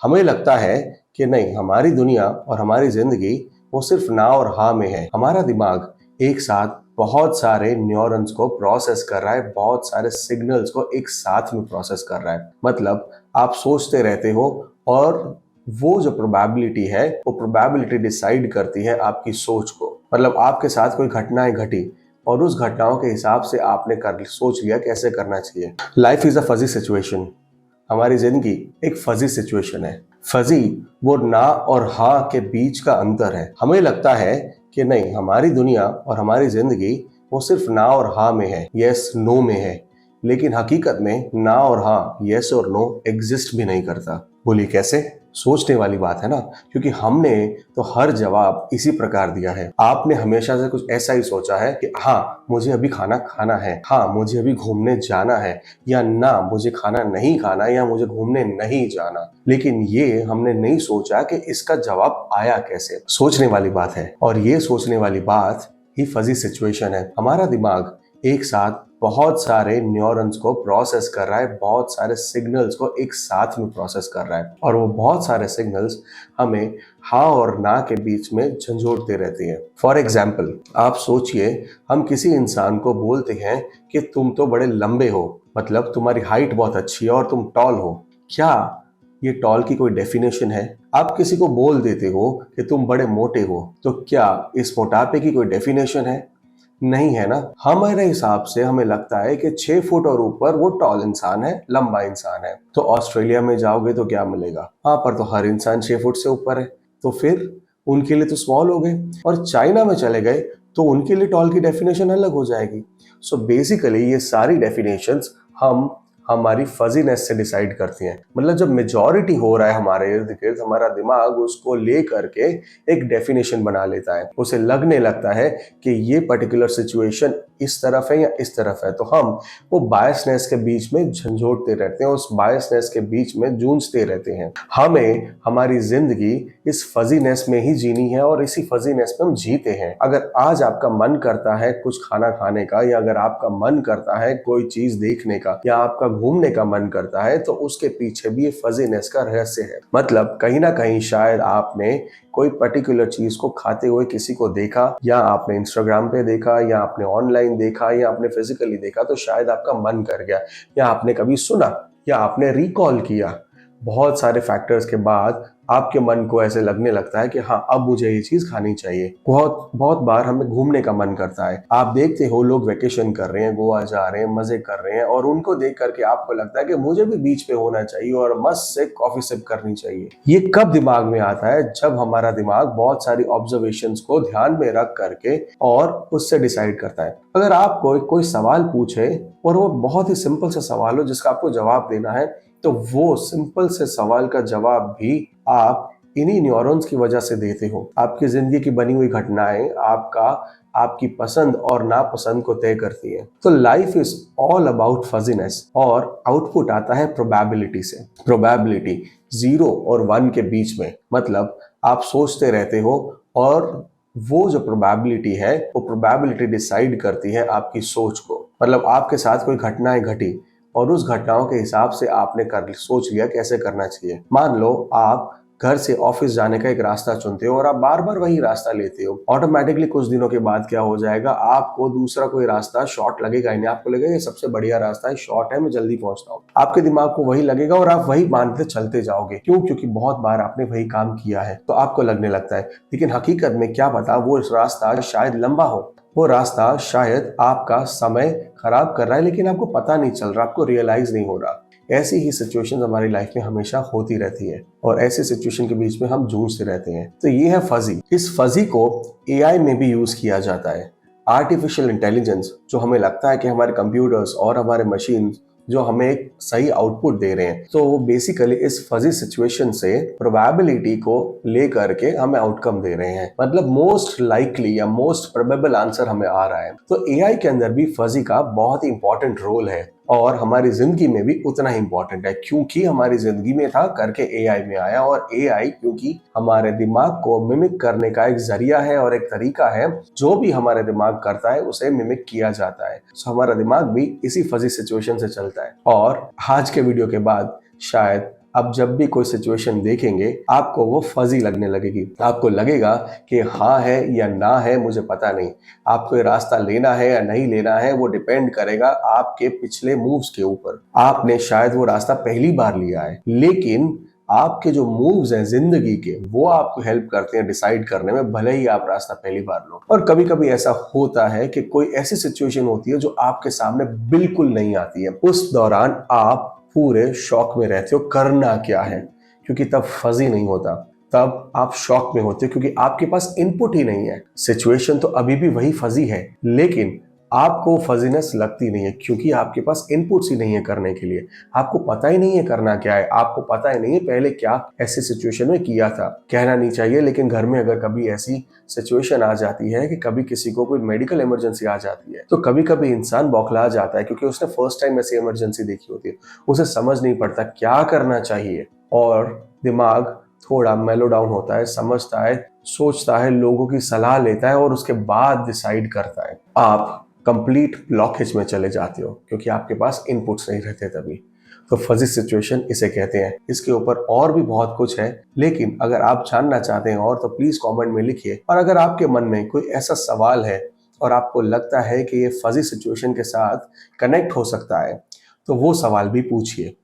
हमें लगता है कि नहीं, हमारी दुनिया और हमारी जिंदगी वो सिर्फ ना और हाँ में है। हमारा दिमाग एक साथ बहुत सारे न्यूरॉन्स को प्रोसेस कर रहा है, बहुत सारे सिग्नल्स को एक साथ में प्रोसेस कर रहा है। मतलब आप सोचते रहते हो और वो जो प्रोबेबिलिटी है वो प्रोबेबिलिटी डिसाइड करती है आपकी सोच को। मतलब आपके साथ कोई घटनाएं घटी और उस घटनाओं के हिसाब से आपने कर सोच लिया कैसे करना चाहिए। Life is a fuzzy situation. हमारी जिंदगी एक फजी सिचुएशन है। फजी वो ना और हाँ के बीच का अंतर है। हमें लगता है कि नहीं, हमारी दुनिया और हमारी जिंदगी वो सिर्फ ना और हाँ में है, यस नो में है। लेकिन हकीकत में ना और हाँ, यस और नो एग्जिस्ट भी नहीं करता। बोलिए कैसे? सोचने वाली बात है ना, क्योंकि हमने तो हर जवाब इसी प्रकार दिया है। आपने हमेशा से कुछ ऐसा ही सोचा है कि हाँ मुझे अभी खाना खाना है, हाँ मुझे अभी घूमने जाना है, या ना मुझे खाना नहीं खाना, या मुझे घूमने नहीं जाना। लेकिन ये हमने नहीं सोचा कि इसका जवाब आया कैसे। सोचने वाली बात है, और ये सोचने वाली बात ही फजी सिचुएशन है। हमारा दिमाग एक साथ बहुत सारे न्यूरॉन्स को प्रोसेस कर रहा है, बहुत सारे सिग्नल्स को एक साथ में प्रोसेस कर रहा है, और वो बहुत सारे सिग्नल्स हमें हाँ और ना के बीच में झंझोड़ते रहती हैं। फॉर एग्जाम्पल, आप सोचिए, हम किसी इंसान को बोलते हैं कि तुम तो बड़े लंबे हो, मतलब तुम्हारी हाइट बहुत अच्छी है और तुम टॉल हो। क्या ये टॉल की कोई डेफिनेशन है? आप किसी को बोल देते हो कि तुम बड़े मोटे हो, तो क्या इस मोटापे की कोई डेफिनेशन है? नहीं है ना। हमारे हिसाब से हमें लगता है कि 6 फुट और ऊपर वो टॉल इंसान है, लंबा इंसान है। तो ऑस्ट्रेलिया में जाओगे तो क्या मिलेगा? वहां पर तो हर इंसान 6 फुट से ऊपर है, तो फिर उनके लिए तो स्मॉल हो गए। और चाइना में चले गए तो उनके लिए टॉल की डेफिनेशन अलग हो जाएगी। सो बेसिकली ये सारी डेफिनेशंस हम हमारी फजीनेस से डिसाइड करती हैं। मतलब जब मेजॉरिटी हो रहा है हमारे इर्द गिर्द, हमारा दिमाग उसको ले करके एक डेफिनेशन बना लेता है। उसे लगने लगता है कि ये पर्टिकुलर सिचुएशन इस तरफ है या इस तरफ है, तो हम वो बायसनेस के बीच में झंझोड़ते रहते हैं, उस बायसनेस के बीच में जूझते रहते हैं। हमें हमारी जिंदगी इस फजीनेस में ही जीनी है और इसी फजीनेस में हम जीते हैं। अगर आज आपका मन करता है कुछ खाना खाने का, या अगर आपका मन करता है कोई चीज देखने का, या आपका घूमने का मन करता है, तो उसके पीछे भी ये फजीनेस का रहस्य है। मतलब कहीं ना कहीं शायद आपने कोई पर्टिकुलर चीज को खाते हुए किसी को देखा, या आपने इंस्टाग्राम पे देखा, या आपने ऑनलाइन देखा, या आपने फिजिकली देखा, तो शायद आपका मन कर गया, या आपने कभी सुना, या आपने रिकॉल किया। बहुत सारे फैक्टर्स के बाद आपके मन को ऐसे लगने लगता है कि हाँ अब मुझे ये चीज खानी चाहिए। बहुत बहुत बार हमें घूमने का मन करता है। आप देखते हो लोग वेकेशन कर रहे हैं, गोवा जा रहे हैं, मजे कर रहे हैं, और उनको देख करके आपको लगता है कि मुझे भी बीच पे होना चाहिए और मस्त से कॉफी सिप करनी चाहिए। ये कब दिमाग में आता है? जब हमारा दिमाग बहुत सारी ऑब्जर्वेशंस को ध्यान में रख करके और उससे डिसाइड करता है। अगर आपको कोई सवाल पूछे और वो बहुत ही सिंपल सा सवाल हो जिसका आपको जवाब देना है, तो वो सिंपल से सवाल का जवाब भी आप इन्हीं न्यूरॉन्स की वजह से देते हो। आपकी जिंदगी की बनी हुई घटनाएं आपकी पसंद और नापसंद को तय करती है। तो लाइफ इज ऑल अबाउट फजीनेस, और आउटपुट आता है प्रोबेबिलिटी से। प्रोबेबिलिटी 0 और 1 के बीच में। मतलब आप सोचते रहते हो, और वो जो प्रोबेबिलिटी है वो प्रोबेबिलिटी डिसाइड करती है आपकी सोच को। मतलब आपके साथ कोई घटनाएं घटी और उस घटनाओं के हिसाब से आपने कर सोच लिया कैसे करना चाहिए। मान लो आप घर से ऑफिस जाने का एक रास्ता चुनते हो और आप बार बार वही रास्ता लेते हो। ऑटोमेटिकली कुछ दिनों के बाद क्या हो जाएगा, आपको दूसरा कोई रास्ता शॉर्ट लगेगा ही नहीं। आपको लगेगा ये सबसे बढ़िया रास्ता है, शॉर्ट है, मैं जल्दी पहुंचता हूँ। आपके दिमाग को वही लगेगा और आप वही मानते चलते जाओगे। क्यों? क्योंकि बहुत बार आपने वही काम किया है, तो आपको लगने लगता है। लेकिन हकीकत में क्या पता वो रास्ता शायद लंबा हो, वो रास्ता शायद आपका समय खराब कर रहा है, लेकिन आपको पता नहीं चल रहा, आपको रियलाइज नहीं हो रहा। ऐसी ही सिचुएशंस हमारी लाइफ में हमेशा होती रहती है, और ऐसे सिचुएशन के बीच में हम जूझते रहते हैं। तो ये है फजी। इस फजी को एआई में भी यूज किया जाता है। आर्टिफिशियल इंटेलिजेंस, जो हमें लगता है कि हमारे कंप्यूटर्स और हमारे मशीन जो हमें एक सही आउटपुट दे रहे हैं, तो वो बेसिकली इस फजी सिचुएशन से प्रोबेबिलिटी को ले करके हमें आउटकम दे रहे हैं। मतलब मोस्ट लाइकली या मोस्ट प्रोबेबल आंसर हमें आ रहा है। तो एआई के अंदर भी फजी का बहुत ही इंपॉर्टेंट रोल है, और हमारी जिंदगी में भी उतना ही इंपॉर्टेंट है, क्योंकि हमारी जिंदगी में था करके एआई में आया। और एआई क्योंकि हमारे दिमाग को मिमिक करने का एक जरिया है और एक तरीका है, जो भी हमारे दिमाग करता है उसे मिमिक किया जाता है। सो हमारा दिमाग भी इसी फजी सिचुएशन से चलता है। और आज के वीडियो के बाद शायद अब जब भी कोई सिचुएशन देखेंगे आपको वो फजी लगने लगेगी। आपको लगेगा कि हाँ है या ना है मुझे पता नहीं। आपको ये रास्ता लेना है या नहीं लेना है वो डिपेंड करेगा आपके पिछले मूव्स के ऊपर। आपने शायद वो रास्ता पहली बार लिया है, लेकिन आपके जो मूव्स हैं जिंदगी के वो आपको हेल्प करते हैं डिसाइड करने में, भले ही आप रास्ता पहली बार लो। और कभी कभी ऐसा होता है कि कोई ऐसी सिचुएशन होती है जो आपके सामने बिल्कुल नहीं आती है। उस दौरान आप पूरे शॉक में रहते हो करना क्या है, क्योंकि तब फजी नहीं होता। तब आप शॉक में होते हो क्योंकि आपके पास इनपुट ही नहीं है। सिचुएशन तो अभी भी वही फजी है, लेकिन आपको फजीनेस लगती नहीं है क्योंकि आपके पास इनपुट्स ही नहीं है करने के लिए। आपको पता ही नहीं है करना क्या है, आपको पता ही नहीं है पहले क्या ऐसी सिचुएशन में किया था। कहना नहीं चाहिए, लेकिन घर में अगर कभी ऐसी सिचुएशन आ जाती है कि कभी किसी को कोई मेडिकल इमरजेंसी आ जाती है, तो कभी कभी इंसान बौखला जाता है क्योंकि उसने फर्स्ट टाइम ऐसी इमरजेंसी देखी होती है। उसे समझ नहीं पड़ता क्या करना चाहिए, और दिमाग थोड़ा मेलो डाउन होता है, समझता है, सोचता है, लोगों की सलाह लेता है और उसके बाद डिसाइड करता है। आप कंप्लीट ब्लॉकेज में चले जाते हो क्योंकि आपके पास इनपुट्स नहीं रहते तभी। तो फजी सिचुएशन इसे कहते हैं। इसके ऊपर और भी बहुत कुछ है, लेकिन अगर आप जानना चाहते हैं और तो प्लीज कमेंट में लिखिए। और अगर आपके मन में कोई ऐसा सवाल है और आपको लगता है कि ये फजी सिचुएशन के साथ कनेक्ट हो सकता है, तो वो सवाल भी पूछिए।